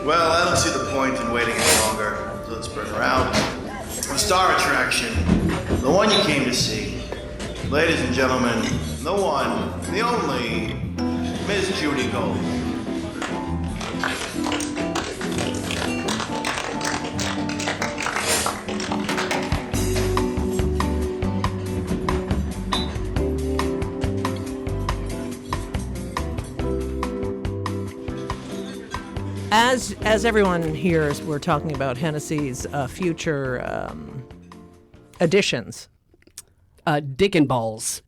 Well, I don't see the point in waiting any longer, so let's bring her out. The star attraction, the one you came to see. Ladies and gentlemen, the one, the only, Miss Judy Gold. As everyone hears, we're talking about Hennessy's future additions. Dick and balls.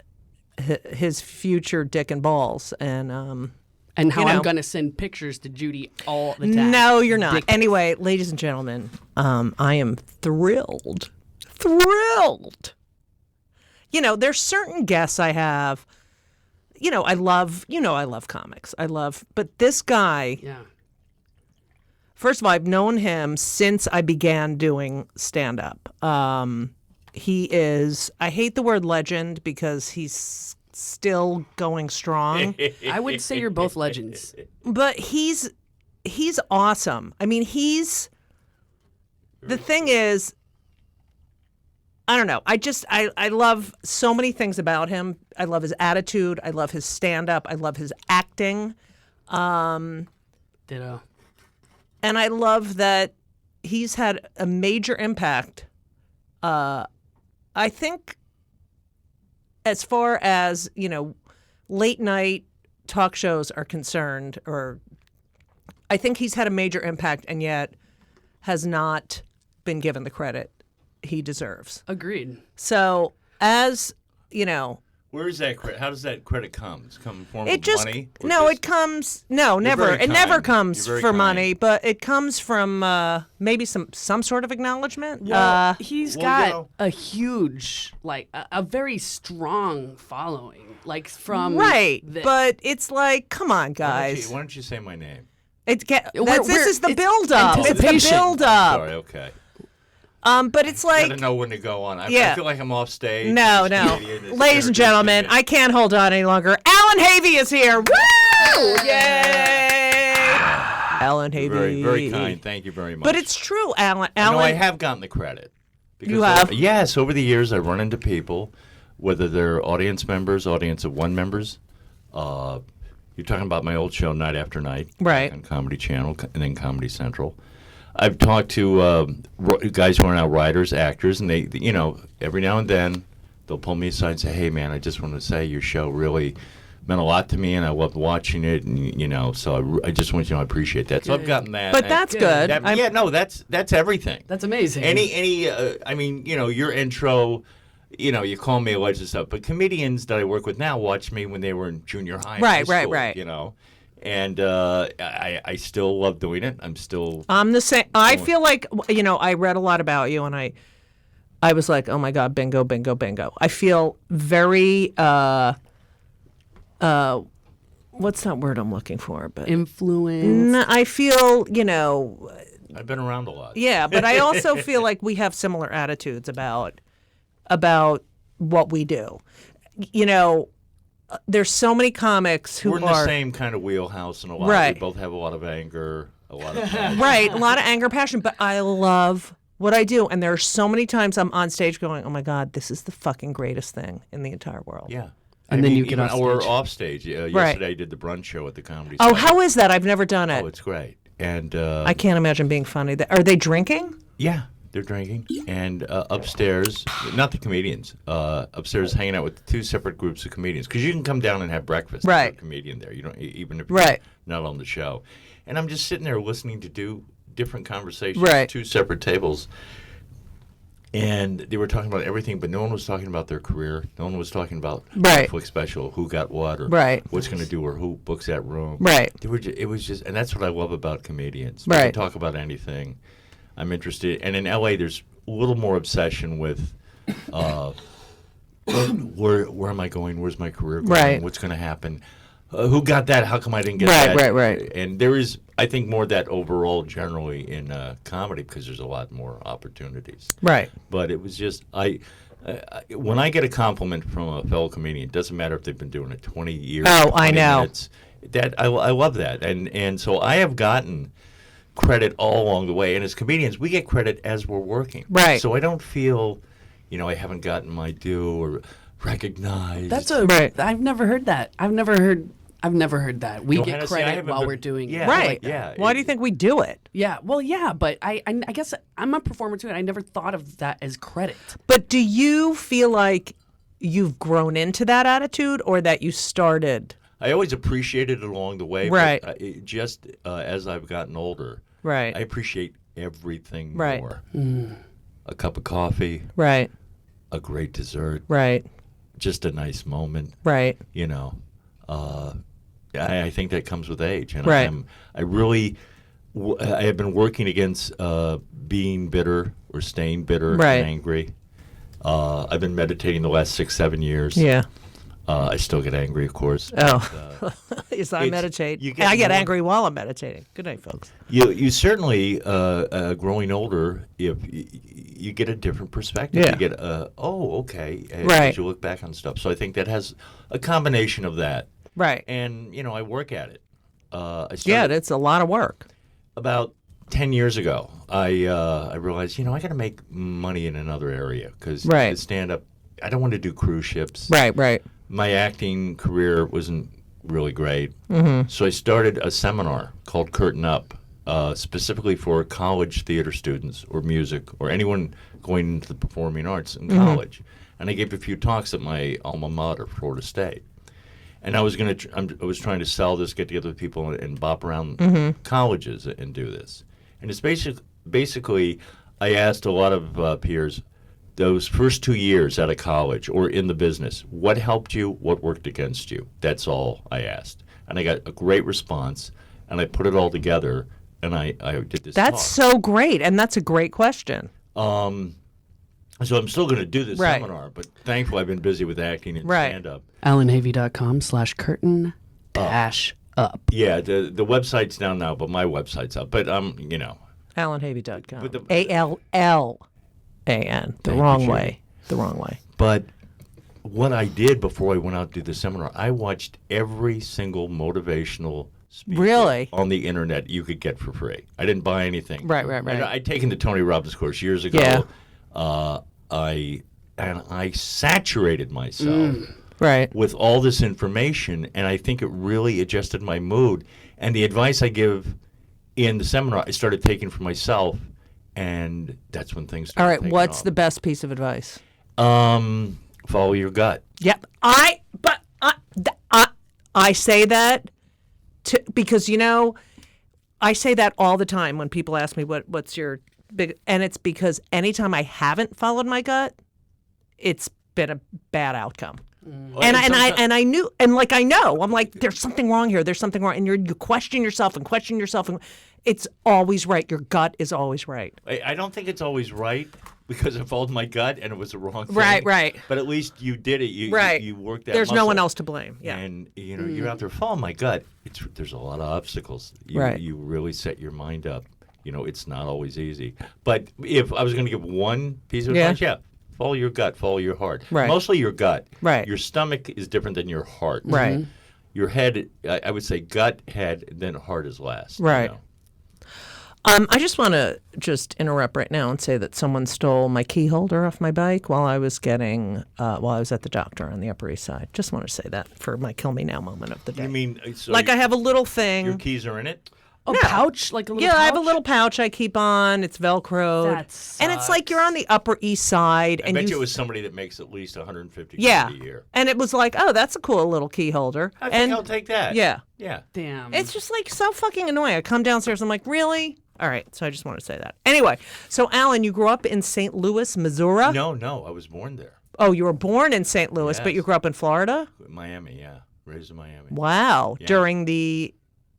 His future dick and balls. And how I'm going to send pictures to Judy all the time. No, you're not. Dick. Anyway, ladies and gentlemen, I am thrilled. Thrilled. There's certain guests I have. I love comics. But this guy... Yeah. First of all, I've known him since I began doing stand-up. He is, I hate the word legend because he's still going strong. I would say you're both legends. But he's awesome. I mean, the thing is, I don't know. I love so many things about him. I love his attitude. I love his stand-up. I love his acting. Ditto. And I love that he's had a major impact. I think as far as, late night talk shows are concerned, or I think he's had a major impact and yet has not been given the credit he deserves. Agreed. So as, where is that credit? How does that credit come? Does it come in form it of just money? it comes never. very It never kind. comes You're very for kind. money, but it comes from maybe some sort of acknowledgement. Well, he's well, got a huge, a very strong following, from right. But it's like, come on, guys. Why don't you say my name? This We're- is the it's build-up. It's the anticipation. build-up. Sorry, okay. But it's like, Gotta know when to go on. I Yeah. feel like I'm off stage. no. Ladies and gentlemen, I can't hold on any longer. Allan Havey is here. Woo! Yay! Allan Havey. Very, very kind. Thank you very much. But it's true, Allan. No, I have gotten the credit. Because You have? Yes, over the years I run into people, whether they're audience members, audience of one members. You're talking about my old show, Night After Night, Right. on Comedy Channel and then Comedy Central. I've talked to guys who are now writers, actors, and they, every now and then they'll pull me aside and say, "Hey, man, I just want to say your show really meant a lot to me, and I loved watching it, and so I just want you to know I appreciate that." So I've gotten that. But and that's good. That's everything. That's amazing. Your intro. You call me a legend stuff, but comedians that I work with now watch me when they were in junior high, and high school, right. And I still love doing it. I'm the same. I feel like, I read a lot about you, and I was like, oh my God, bingo, bingo, bingo. I feel very, what's that word I'm looking for? But influence. I feel, I've been around a lot. yeah, but I also feel like we have similar attitudes about what we do. There's so many comics who We're in the same kind of wheelhouse, and a lot. Right. We both have a lot of anger, a lot of passion. right, a lot of anger, passion, but I love what I do, and there are so many times I'm on stage going, "Oh my God, this is the fucking greatest thing in the entire world." Yeah. And then you get even, off or stage. off stage. Yesterday I did the brunch show at the Comedy Oh, Central. how is that? I've never done it. Oh, it's great. And I can't imagine being funny. Are they drinking? yeah, they're drinking. And upstairs, not the comedians, upstairs hanging out with two separate groups of comedians. Because you can come down and have breakfast. Right. With a comedian there. You don't, even if you're Right. not on the show. And I'm just sitting there listening to different conversations. Right. Two separate tables. And they were talking about everything, but no one was talking about their career. No one was talking about Right. Netflix special, who got what, or Right. what's going to do, or who books that room. Right. It was just, and that's what I love about comedians. We Right. can talk about anything. I'm interested, and in LA, there's a little more obsession with where am I going? Where's my career going? Right. What's going to happen? Who got that? How come I didn't get Right, that? right. And there is, I think, more of that overall generally in comedy because there's a lot more opportunities. Right. But it was just, I When I get a compliment from a fellow comedian, it doesn't matter if they've been doing it 20 years. Oh, I 20 know. minutes, that I love that, and so I have gotten credit all along the way. And as comedians, we get credit as we're working. Right. So I don't feel, I haven't gotten my due or recognized. Right. I've never heard that. I've never heard that. We No, get Hennessy, I credit haven't while been- we're doing yeah, it. Right. Like, Yeah. Why do you think we do it? yeah. Well, yeah, but I guess I'm a performer too, and I never thought of that as credit. But do you feel like you've grown into that attitude, or that you started? I always appreciated it along the way. Right. But just as I've gotten older, Right. I appreciate everything Right. more. A cup of coffee, Right. a great dessert, Right. just a nice moment. Right. I think that comes with age, and Right. I have been working against being bitter or staying bitter Right. and angry. I've been meditating the last 6-7 years. Yeah. I still get angry, of course. Oh. Yes, I it's- meditate. you get I get more- angry while I'm meditating. Good night, folks. You certainly, growing older, if you get a different perspective. Yeah. You get, okay, Right. as you look back on stuff. So I think that has a combination of that. Right. And, I work at it. I started Yeah, it's a lot of work. about 10 years ago. I realized, I got to make money in another area because Right. stand-up, I don't want to do cruise ships. Right, right. My acting career wasn't really great. Mm-hmm. So I started a seminar called Curtain Up, specifically for college theater students or music or anyone going into the performing arts in college. And I gave a few talks at my alma mater, Florida State. And I was I was trying to sell this, get together with people, and bop around colleges and do this. And it's basically, I asked a lot of peers, those first 2 years out of college or in the business, what helped you? What worked against you? That's all I asked. And I got a great response, and I put it all together, and I did this That's talk. so great, and that's a great question. So I'm still going to do this Right. seminar, but thankfully I've been busy with acting and Right. stand-up. AllanHavey.com/curtain-up. Yeah, the website's down now, but my website's up. But AllanHavey.com. But the- ALLAN. The Thank wrong you, Judy. way. The wrong way. But what I did before I went out to do the seminar, I watched every single motivational speaker Really? on the internet you could get for free. I didn't buy anything. Right, right, right. I'd taken the Tony Robbins course years ago. Yeah. I saturated myself Right. with all this information, and I think it really adjusted my mood. And the advice I give in the seminar, I started taking for myself, and that's when things All started right. taking What's off. the best piece of advice? Follow your gut. Yep. I say that because I say that all the time when people ask me what's your big, and it's because anytime I haven't followed my gut, it's been a bad outcome. And I knew, and like I know, I'm like, there's something wrong here. There's something wrong, and you question yourself, and it's always right. Your gut is always right. I don't think it's always right because I followed my gut and it was the wrong thing. Right. But at least you did it. You worked that There's no muscle. one else to blame. Yeah. And you're out there following my gut. There's a lot of obstacles. Right. You really set your mind up. It's not always easy. But if I was going to give one piece of Yeah. advice, follow your gut, follow your heart. Right. Mostly your gut. Right. Your stomach is different than your heart. Right. Your head, I would say gut, head, then heart is last. Right. I just want to interrupt right now and say that someone stole my key holder off my bike while I was at the doctor on the Upper East Side. Just want to say that for my kill me now moment of the day. You mean so like I have a little thing. your keys are in it? A pouch, like a little Yeah, pouch? I have a little pouch I keep on. It's Velcroed. That and it's like you're on the Upper East Side. I and bet you you it was somebody that makes at least 150 yeah. a year. And it was like, oh, that's a cool little key holder. I think and I'll take that. yeah. Yeah. Damn. It's just like so fucking annoying. I come downstairs, I'm like, really? All right, so I just want to say that. Anyway, so Allan, you grew up in St. Louis, Missouri? No, I was born there. Oh, you were born in St. Louis, but Yes. you grew up in Florida? Miami, yeah. Raised in Miami. Wow. Yeah. During the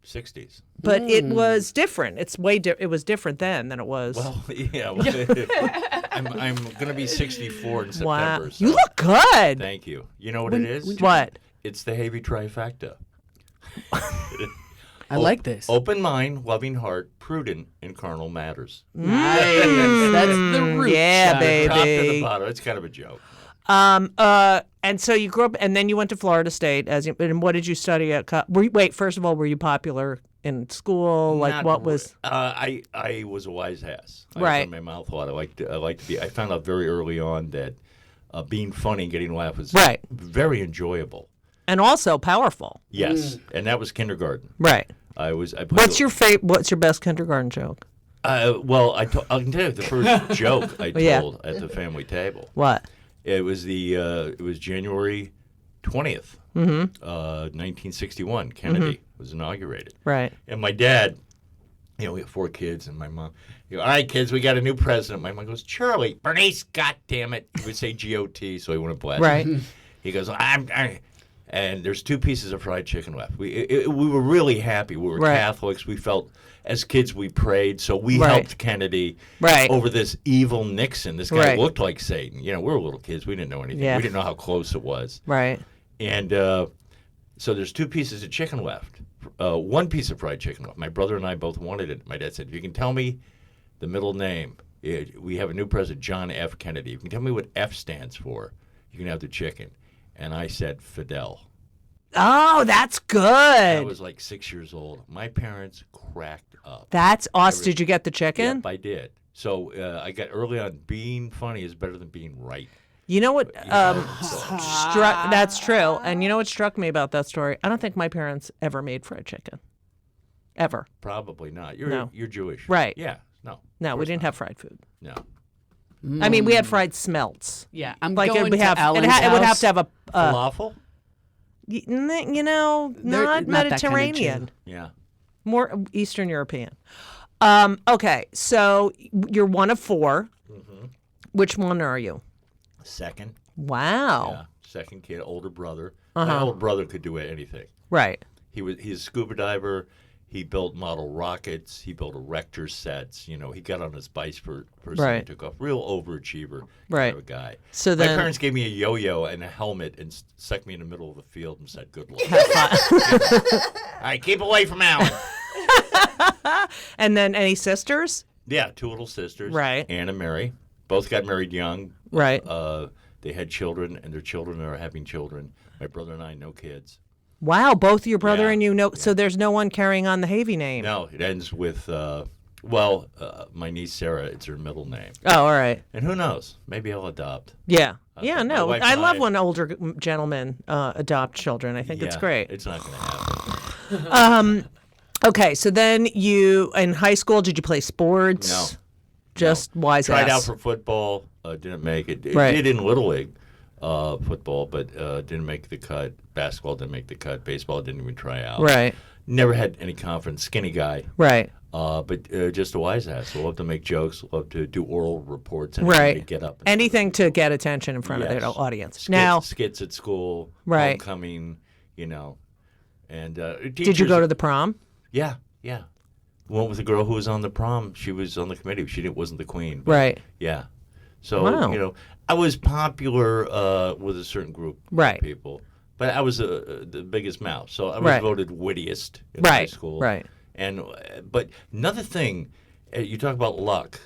60s. but it was different. It's it was different then than it was. Well, yeah. I'm going to be 64 in September. wow. So You look good. thank you. You know what it is? What? It's the Havey trifecta. I like this. Open mind, loving heart, prudent in carnal matters. Nice. That's the root. Yeah, shot. baby. Top to the bottom. It's kind of a joke. And so you grew up, and then you went to Florida State. And what did you study at? Wait, first of all, were you popular in school? Like, Not what re- was? I was a wise ass. I Right. opened my mouth a lot. I like to be. I found out very early on that being funny and getting a laugh was Right. very enjoyable. And also powerful. Yes, and that was kindergarten. Right. I played What's your best kindergarten joke? Well, I can tell you the first joke I Yeah. told at the family table. What? It was it was January 20th, 1961. Kennedy was inaugurated. Right. And my dad, we have 4 kids, and my mom, all right, kids, we got a new president. My mom goes, Charlie, Bernice, God damn it. He would say GOT, so he wouldn't blast. Right. He goes, and there's 2 pieces of fried chicken left. We were really happy. We were Right. Catholics. We felt, as kids, we prayed. So we Right. helped Kennedy Right. over this evil Nixon. This guy Right. looked like Satan. We were little kids. We didn't know anything. Yeah. We didn't know how close it was. Right. And so there's 2 pieces of chicken left. 1 piece of fried chicken left. My brother and I both wanted it. My dad said, if you can tell me the middle name, we have a new president, John F. Kennedy. If you can tell me what F stands for, you can have the chicken. And I said, Fidel. Oh, that's I good. was like 6 years old. My parents cracked up. That's awesome. Did you get the chicken? Yep, I did. So I got early on, being funny is better than being right. You know what? So- That's true. And you know what struck me about that story? I don't think my parents ever made fried chicken. Ever. Probably not. No. You're Jewish. Right. Yeah. No. No, of we course didn't not. have fried food. No. I mean, we had fried smelts. Yeah, I'm Like going it would to have, Allan's it would have house. to have a, Falafel? not not that kind of Mediterranean, Yeah. more Eastern European. Okay, so you're one of 4. Which one are you? Second. Wow. Yeah. Second kid, older brother. Uh-huh. My older brother could do anything. Right. He's a scuba diver. He built model rockets. He built erector sets. He got on his bike for a second, Right. took off. Real overachiever Right. kind of a guy. So My then, parents gave me a yo-yo and a helmet and stuck me in the middle of the field and said, good luck. All right, keep away from Alan. and then any sisters? Yeah, 2 little sisters. Right. Anne and Mary. Both got married young. Right. They had children, and their children are having children. My brother and I, no kids. Wow, both your brother Yeah, and you know. So there's no one carrying on the Havey name. No, it ends with, my niece Sarah, it's her middle name. Oh, all right. And who knows? Maybe I'll adopt. Yeah. My Yeah, no. wife I and love I- when older gentlemen adopt children. I think it's Yeah, great. It's not going to happen. Okay, so then you, in high school, did you play sports? No. Just wise Tried ass. out for football, didn't make it. Right. Did in Little League football, but didn't make the cut. Basketball didn't make the cut. Baseball didn't even try out. Right, Never had any confidence. Skinny guy. right, But just a wise ass. Love to make jokes. Love to do oral reports. And right. get up. Anything to get attention in front of Yes. the audience. Skits, Now, skits at school. Right. Homecoming. And did you go to the prom? Yeah. Went with a girl who was on the prom. She was on the committee. She wasn't the queen. But Right, Yeah. So, Wow. I was popular with a certain group Right. of people. But I was the biggest mouth. So I was Right. voted wittiest in high right, school. right. But another thing, you talk about luck.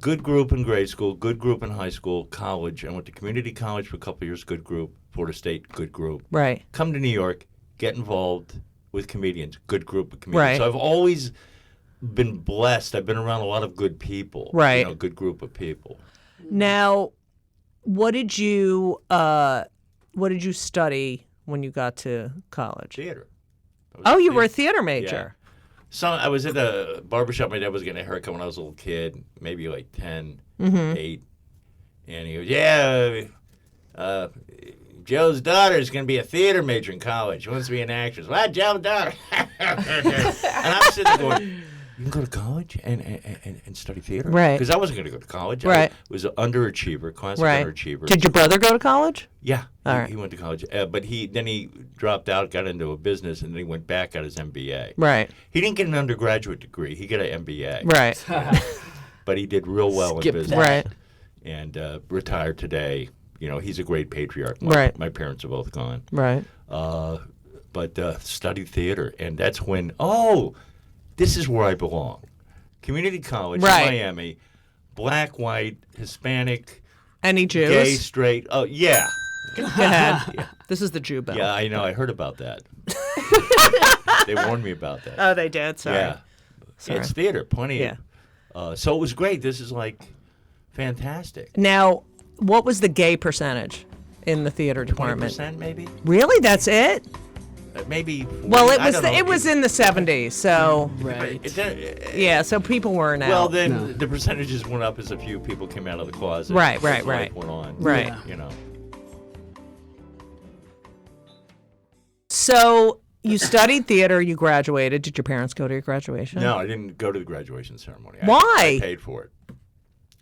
Good group in grade school, good group in high school, college. I went to community college for a couple of years, good group. Florida State, good group. Right. Come to New York, get involved with comedians, good group of comedians. Right. So I've always been blessed. I've been around a lot of good people. Right. Good group of people. Now, what did you study when you got to college? Theater. Oh, you were a theater major. So I was at a barbershop. My dad was getting a haircut when I was a little kid, maybe like 10, Mm-hmm. 8. And he goes, Joe's daughter is going to be a theater major in college. She wants to be an actress. What, Joe's daughter? And I'm sitting there going, you can go to college and study theater? Right. Because I wasn't going to go to college. Right. I was an underachiever, classic Right. underachiever. Did your brother go to college? Yeah, All right. he went to college. But he dropped out, got into a business, and then he went back, got his MBA. Right, He didn't get an undergraduate degree. He got an MBA. right, But he did real well Skip in business. right. And retired today. He's a great patriarch. Right. My parents are both gone. Right. but studied theater, and that's when this is where I belong. Community college in Miami, black, white, Hispanic, Any Jews? gay, straight. Oh yeah. Go ahead. This is the Jew bell. Yeah, I know. I heard about that. They warned me about that. Oh, they did? Sorry. Yeah. Sorry. It's theater, plenty Yeah. of. So it was great. This is like fantastic. Now, what was the gay percentage in the theater department? 20% maybe? Really? That's it? Maybe. 40, Well, it I was don't know. it was in the 70s, so Right. yeah, so people weren't out. Well, then the percentages went up as a few people came out of the closet. Right, as right, life right. Went on. Right. Yeah. You know. So you studied theater, you graduated. Did your parents go to your graduation? No, I didn't go to the graduation ceremony. Why? I paid for it.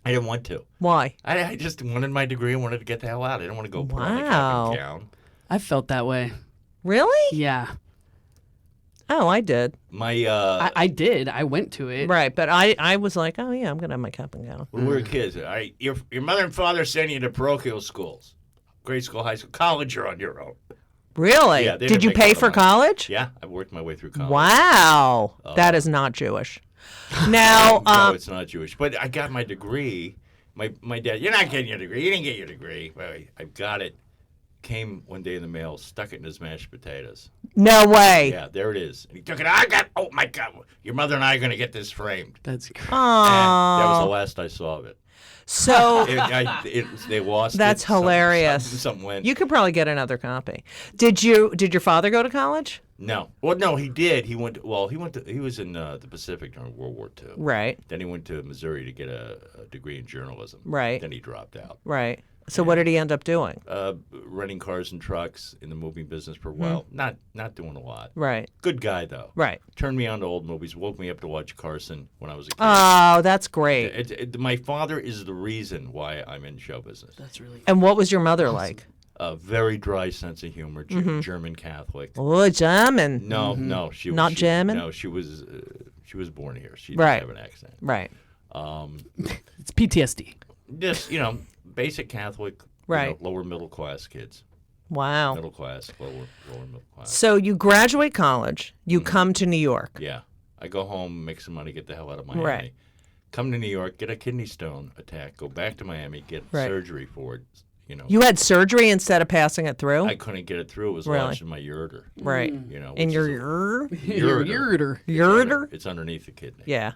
I didn't want to. Why? I just wanted my degree and wanted to get the hell out. I didn't want to go put on the cap Wow. and gown. I felt that way. Really? Yeah. Oh, I did. My I did. I went to it. Right, but I was like, oh yeah, I'm gonna have my cap and gown. when we were kids, your mother and father sent you to parochial schools, grade school, high school, college. You're on your own. Really? Yeah, they Did didn't you make pay a lot of for money. college? Yeah, I worked my way through college. Wow, that is not Jewish. Now, No, it's not Jewish. But I got my degree. My dad, you're not getting your degree. You didn't get your degree. Well, I got it. Came one day in the mail, stuck it in his mashed potatoes. no way. Yeah, there it is. And he took it. Oh my God, your mother and I are going to get this framed. That's great. And that was the Oh, last I saw of it. so They lost that's it. Something- hilarious. Something went. You could probably get another copy. Did your father go to college? No. Well, no, he did. He went. He was in the Pacific during World War II. Right, Then he went to Missouri to get a degree in journalism. Right. Then he dropped out. right. So what did he end up doing? Renting cars and trucks in the movie business for a while. Not doing a lot. Right, Good guy though. right. Turned me on to old movies. Woke me up to watch Carson when I was a kid. Oh, that's great. My father is the reason why I'm in show business. That's really And what was your mother like? A very dry sense of humor. German Catholic. Oh, German. No, she Not German? No, she was born here. She Right. didn't have an accent. Right. it's PTSD. Just basic Catholic. Right. Lower middle class kids. Wow. Middle class, lower middle class. So you graduate college, you come to New York. Yeah. I go home, make some money, get the hell out of Miami. Right. Come to New York, get a kidney stone attack, go back to Miami, get Right. surgery for it. You had surgery instead of passing it through? I couldn't get it through. It was Really? lodged in my ureter. Right. In which your is ureter? Ureter. Ureter? It's underneath the kidney. Yeah.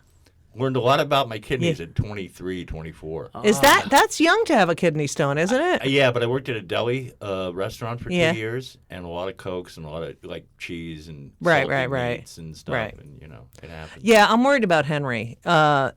Learned a lot about my kidneys at 23, 24. Is that's young to have a kidney stone, isn't it? Yeah, but I worked at a deli restaurant for Yeah. 2 years, and a lot of Cokes and a lot of cheese and Right, salty right. meats and stuff, Right. and it happens. Yeah, I'm worried about Henry. All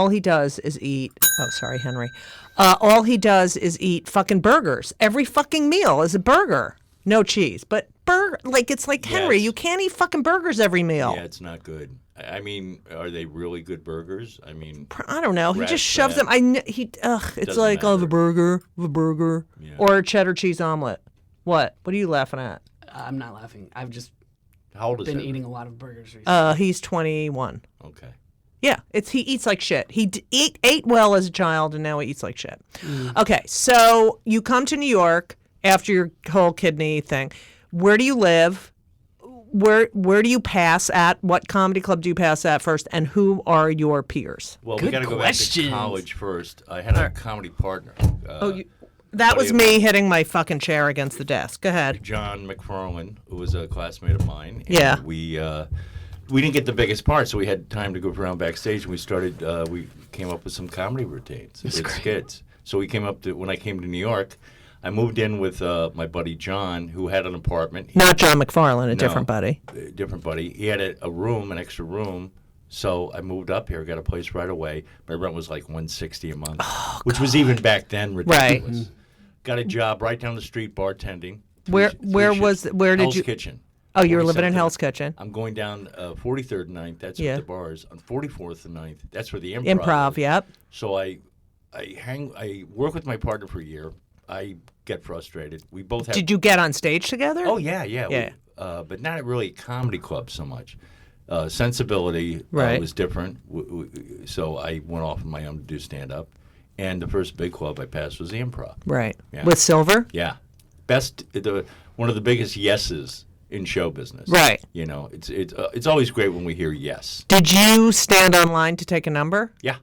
he does is eat. Oh, sorry, Henry. All he does is eat fucking burgers. Every fucking meal is a burger, no cheese, but burger. Like it's like Henry. Yes. You can't eat fucking burgers every meal. Yeah, it's not good. I mean, are they really good burgers? I mean, I don't know. He Rat just shoves fat. them. It's Doesn't like the matter. burger, Yeah. or a cheddar cheese omelet. What? What are you laughing at? I'm not laughing. I've just how old is been Henry? eating a lot of burgers recently. He's 21. Okay. Yeah, he eats like shit. He ate well as a child, and now he eats like shit. Okay, so you come to New York after your whole kidney thing. Where do you live? Where do you pass at? What comedy club do you pass at first? And who are your peers? Well, we Good got to go back to questions. college first. I had a comedy partner. That was Buddy of me hitting my fucking chair against the desk. Go ahead. John McFarlane, who was a classmate of mine. And Yeah. we didn't get the biggest part, so we had time to go around backstage, and we started. We came up with some comedy routines with skits. So we came up to when I came to New York. I moved in with my buddy John, who had an apartment. Not John McFarlane, a different buddy. Different buddy. He had a room, an extra room. So I moved up here, got a place right away. My rent was like $160 a month, which was even back then ridiculous. Got a job right down the street bartending. Where Three did Hell's you? Kitchen. Oh, you were living in 47th. Hell's Kitchen. I'm going down 43rd and 9th. That's Yeah. where the bars. On 44th and 9th, that's where the improv. Improv, is. yep. So I work with my partner for a year. I get frustrated. We both have. Did you get on stage together? Oh yeah. Yeah. But not at really comedy club so much. Sensibility Right. was different. So I went off on my own to do stand up. And the first big club I passed was the improv. Right. Yeah. With Silver? Yeah. One of the biggest yeses in show business. Right. You know, it's always great when we hear yes. Did you stand online to take a number? Yeah.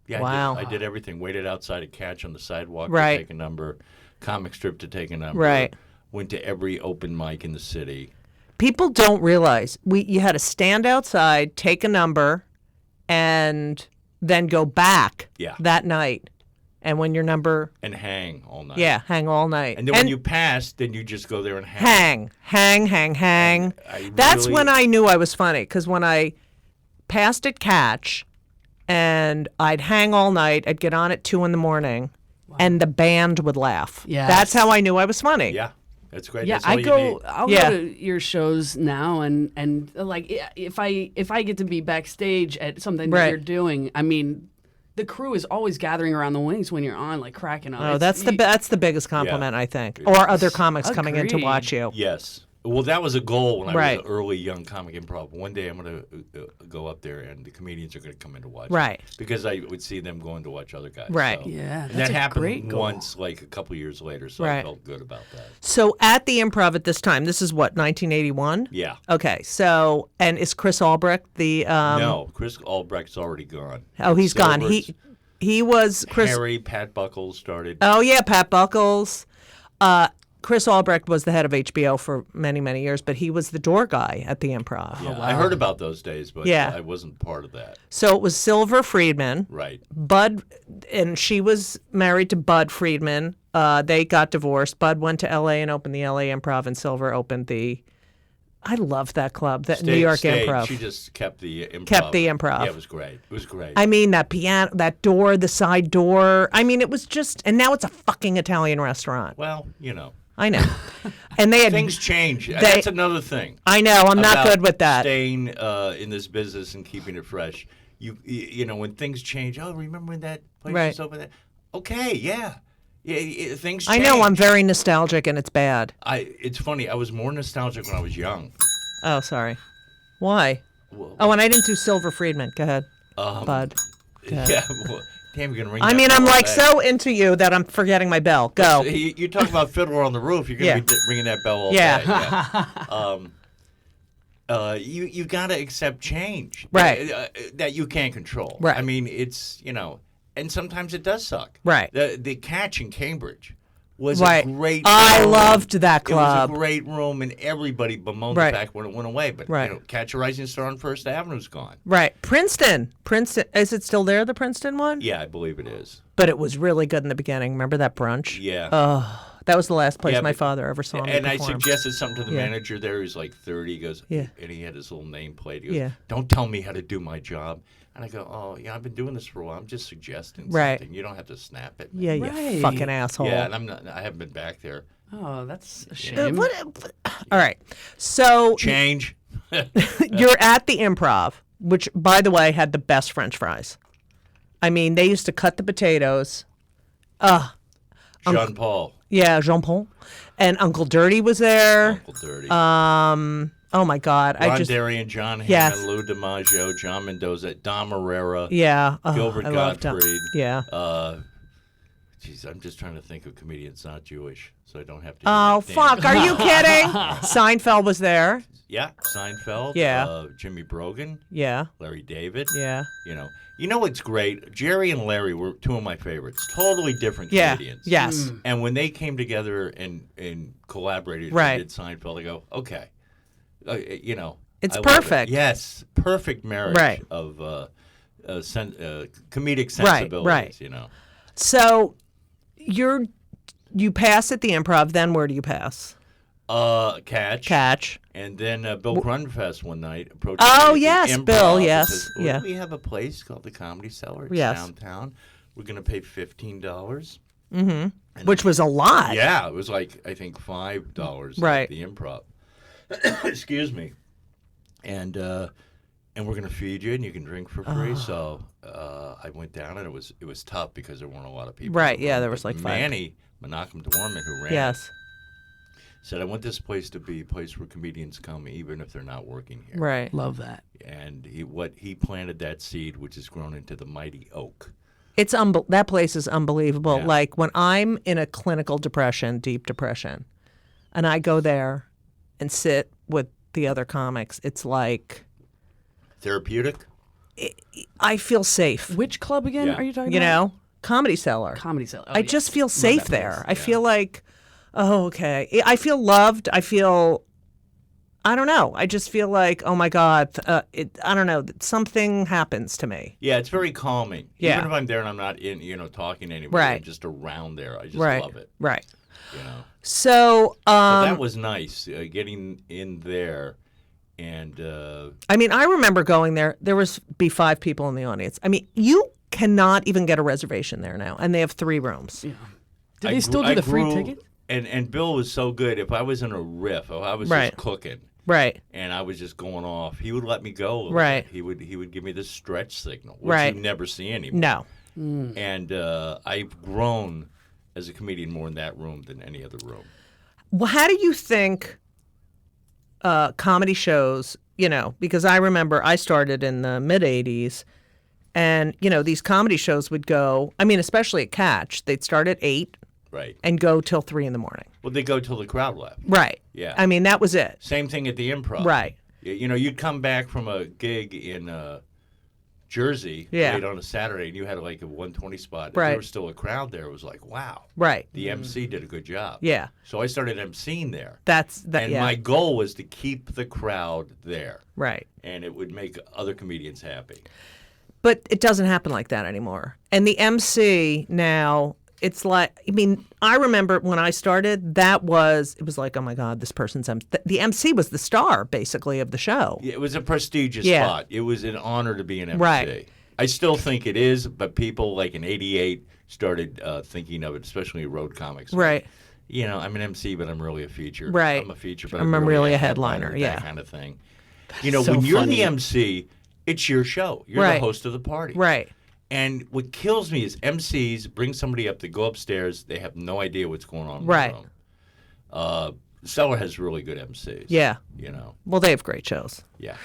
Yeah, Wow. I did everything. Waited outside a catch on the sidewalk Right. to take a number, comic strip to take a number. Right. Went to every open mic in the city. People don't realize you had to stand outside, take a number, and then go back Yeah. that night. And when your number, And hang all night. hang all night. And then when you passed, then you just go there and hang. hang. I That's really- when I knew I was funny, because when I passed at catch, and I'd hang all night, I'd get on at 2 a.m, and the band would laugh. Yes. That's how I knew I was funny. Yeah, that's great. Yeah, That's all you need. I'll Yeah. go to your shows now, and like if I get to be backstage at something that Right. you're doing, I mean, the crew is always gathering around the wings when you're on, like cracking up. Oh, It's- that's the biggest compliment, I think. Or other comics coming in to Agreed. watch you. Yes. Well, that was a goal when I Right. was an early young comic improv. One day I'm going to go up there and the comedians are going to come in to watch. Right. Because I would see them going to watch other guys. Right. So. Yeah, And that's that a happened great goal. once, like a couple years later, so I Right. felt good about that. So at the Improv at this time, this is what, 1981? Yeah. Okay, so, and is Chris Albrecht the... No, Chris Albrecht's already gone. Oh, he's gone. Silver's, He was Chris... Harry, Pat Buckles started. Oh, yeah, Pat Buckles. Chris Albrecht was the head of HBO for many, many years, but he was the door guy at the Improv. Yeah, I heard about those days, but Yeah. I wasn't part of that. So it was Silver Friedman. Right. Bud, and she was married to Bud Friedman. They got divorced. Bud went to LA and opened the LA Improv, and Silver opened the... I love that club, that New York Stayed. Improv. She just kept the improv. Kept the improv. Yeah, it was great. It was great. I mean, that piano, that door, the side door. I mean, it was just... And now it's a fucking Italian restaurant. well, you know. I know. And they had... Things change. That's another thing. I know. I'm not about good with that. Staying in this business and keeping it fresh. You know, when things change. Oh, remember when that place Right. was open? Okay, yeah. Things I change. know. I'm very nostalgic, and it's bad. It's funny. I was more nostalgic when I was young. Oh, sorry. Why? Well, Oh, and I didn't do Silver Friedman. Go ahead, Bud. Go ahead. yeah. Well, damn, you're gonna ring. I that mean, I'm bell like all day. so into you that I'm forgetting my bell. Go. You talk about Fiddler on the Roof. You're gonna Yeah. be ringing that bell all Yeah. day. Yeah. You gotta accept change. Right. That you can't control. Right. I mean, it's and sometimes it does suck. Right. The Catch in Cambridge was Right. a great. I room. loved that club. It was a great room, and everybody bemoaned Right. the fact when it went away. But Right. Catch a Rising Star on First Avenue's gone. Right. Princeton. Is it still there, the Princeton one? Yeah, I believe it is. But it was really good in the beginning. Remember that brunch? Yeah. That was the last place Yeah, my but- father ever saw me And I perform. suggested something to the Yeah. manager there. He's like 30. He goes, Yeah. and he had his little nameplate. He goes, Yeah. don't tell me how to do my job. And I go, oh, yeah, I've been doing this for a while. I'm just suggesting Right. something. You don't have to snap it. Yeah, you Right. fucking asshole. Yeah, and I haven't been back there. Oh, that's a Uh, shame. All right. So Change. you're at the Improv, which, by the way, had the best French fries. I mean, they used to cut the potatoes. Jean Paul, Yeah, Jean Paul. And Uncle Dirty was there. Uncle Dirty. Oh my God. Ron I just, Darien, John Hammond, Yes. Lou DiMaggio, John Mendoza, Dom Herrera, yeah. Oh, Gilbert I loved them. Gottfried. Yeah. Geez, I'm just trying to think of comedians not Jewish, so I don't have to. Oh, use that damn- fuck. Are you kidding? Seinfeld was there. Yeah, Seinfeld. Yeah. Jimmy Brogan, Yeah. Larry David. Yeah. You know what's great? Jerry and Larry were two of my favorites. Totally different Yeah. comedians. Yes. And when they came together and collaborated Right. and did Seinfeld, I go, okay, It's I love it. perfect. Yes, perfect marriage Right. of comedic sensibilities. right. So you pass at the Improv, then where do you pass? Catch. And then Bill Grunfest one night approached Oh, me at the yes, Improv Bill, and yes, says, yeah. We have a place called the Comedy Cellar. It's Yes. downtown. We're going to pay $15. Which was a lot. Yeah, it was like, I think, $5 Right. at the Improv. Excuse me. And we're going to feed you, and you can drink for free. So I went down, and it was tough because there weren't a lot of people. Right, in the yeah, room. there was But like five. Manny Menachem Dorman, who ran it, Yes. said, I want this place to be a place where comedians come even if they're not working here. Right. Love that. And he planted that seed, which has grown into the mighty oak. It's that place is unbelievable. Yeah. Like when I'm in a clinical depression, deep depression, and I go there, and sit with the other comics, it's like Therapeutic? I feel safe. Which club again Yeah. are you talking You about? know, Comedy Cellar. Comedy Cellar. Oh, I yeah. just feel Love safe that there. place. I feel like, oh, okay. I feel loved. I feel, I don't know. I just feel like, oh my God, I don't know. Something happens to me. Yeah, it's very calming. Yeah. Even if I'm there and I'm not in, talking to anybody, Right. I'm just around there. I just Right. love it. Right. You know. So, But that was nice, getting in there, and I mean, I remember going there. There was be 5 people in the audience. I mean, you cannot even get a reservation there now, and they have 3 rooms. Yeah. Did they still do the free ticket? And Bill was so good. If I was in a riff, if I was Right. just cooking, Right. and I was just going off, he would let me go. A little Right. bit. He would give me this stretch signal, which Right. you never see anymore. No. And I've grown as a comedian more in that room than any other room. Well, how do you think comedy shows, because I remember I started in the mid 80s and, these comedy shows would go, I mean, especially at Catch, they'd start at 8 Right. and go till 3 in the morning. Well, they go till the crowd left. Right. Yeah. I mean, that was it. Same thing at the Improv. Right. You'd come back from a gig in Jersey Yeah. late on a Saturday, and you had like a 120 spot. And Right. there was still a crowd there. It was like, wow. Right. The MC did a good job. Yeah. So I started emceeing there. That. And Yeah. my goal was to keep the crowd there. Right. And it would make other comedians happy. But it doesn't happen like that anymore. And the MC now, it's like, I mean, I remember when I started, it was like, oh my God, this person's the MC was the star basically of the show. It was a prestigious Yeah. spot. It was an honor to be an MC. Right. I still think it is, but people like in '88 started thinking of it, especially road comics. Right. I'm an MC, but I'm really a feature. Right. I'm a feature, but I'm really a headliner, that yeah. kind of thing. so when you're funny. the MC, it's your show. You're Right. the host of the party. Right. And what kills me is MCs bring somebody up to go upstairs. They have no idea what's going on in Right. the room. Cellar has really good MCs. Yeah. Well, they have great shows. Yeah.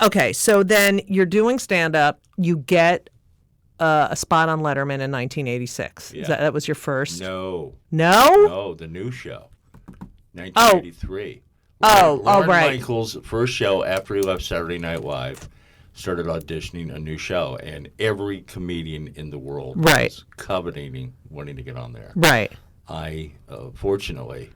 Okay, so then you're doing stand-up. You get a spot on Letterman in 1986. Yeah. That was your first? No. No? No, the new show. 1983. Oh, Lorne right. Michaels' first show after he left Saturday Night Live started auditioning a new show, and every comedian in the world Right. was coveting, wanting to get on there. Right. I, fortunately,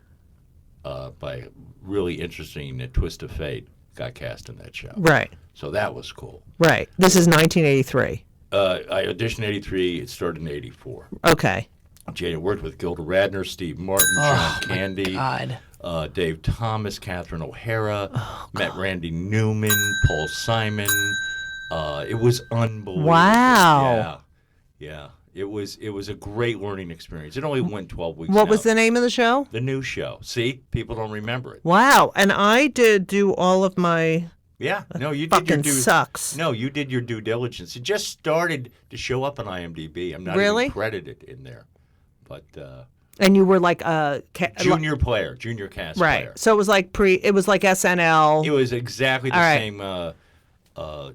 by really interesting twist of fate, got cast in that show. Right. So that was cool. Right. This is 1983. I auditioned in 83. It started in 84. Okay. Jay worked with Gilda Radner, Steve Martin, John Candy, God. Dave Thomas, Catherine O'Hara, met Randy Newman, Paul Simon. It was unbelievable. Wow. Yeah. It was a great learning experience. It only went 12 weeks. What was now. the name of the show? The new show. See, people don't remember it. Wow. And I did do all of my Yeah, no, you did your fucking due. sucks. No, you did your due diligence. It just started to show up on IMDb. I'm not Really? even credited in there, but And you were like a junior player, junior cast right. player. So it was like it was like SNL. It was exactly the All right. same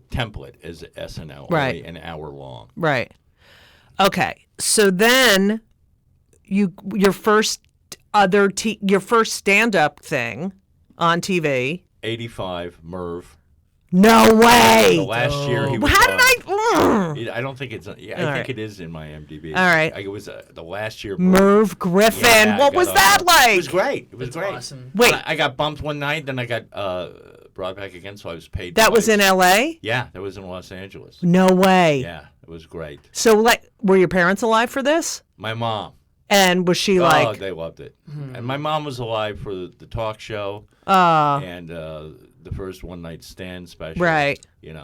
template as SNL, Right. only an hour long. Right. Okay. So then your first stand-up thing on TV. 85, Merv. No way. The last year he was How did on- I don't think it's. Yeah, I All think right. it is in my MDB. All right. It was the last year. Merv Griffin. Yeah, I what got was on that It like? was great. It was great. Awesome. Wait. I got bumped one night, then I got brought back again, so I was paid. That was twice. in L.A.? Yeah, that was in Los Angeles. No way. Yeah, it was great. So like, were your parents alive for this? My mom. And was she Oh, like, they loved it. And my mom was alive for the talk show uh, and the first one night stand special. right.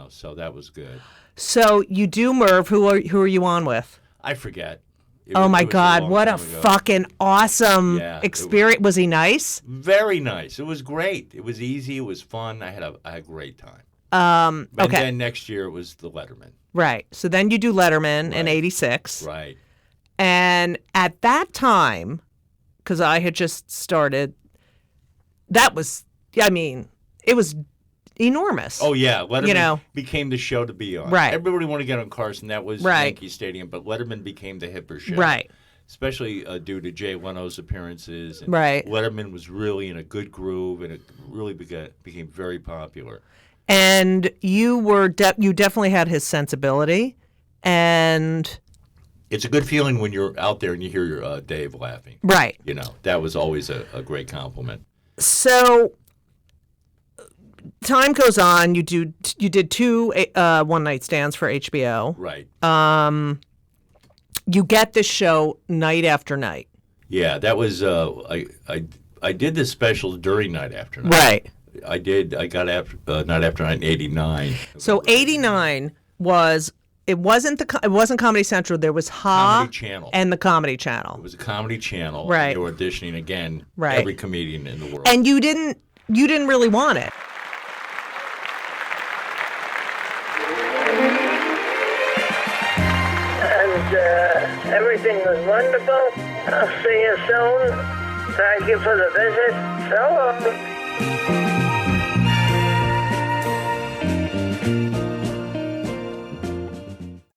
So that was good. So you do Merv. Who are you on with? I forget. It Oh was- my it was God! long What a time ago. fucking awesome Yeah, it experience. Was he nice? Very nice. It was great. It was easy. It was fun. I had a great time. And Okay. then next year it was the Letterman. Right. So then you do Letterman in Right. '86, Right. and at that time, because I had just started, that was, I mean, it was enormous. Oh yeah, Letterman know. became the show to be on. Right. Everybody wanted to get on Carson. That was Right. Yankee Stadium, but Letterman became the hipper show. Right. especially due to Jay Leno's appearances. And Right. Letterman was really in a good groove, and it really became very popular. And you were you definitely had his sensibility, and It's a good feeling when you're out there and you hear your Dave laughing. right. You know, that was always a great compliment. So time goes on. You did 2 one-night stands for HBO. Right. You get this show night after night. Yeah, that was I did this special during Night After Night. Right. I got after Night After Night in '89. So 89 it wasn't Comedy Central. There was Comedy Channel. and the Comedy Channel. It was a Comedy Channel. Right. And you were auditioning again. Right. Every comedian in the world. And you didn't really want it. And everything was wonderful. I'll see you soon. Thank you for the visit. So long.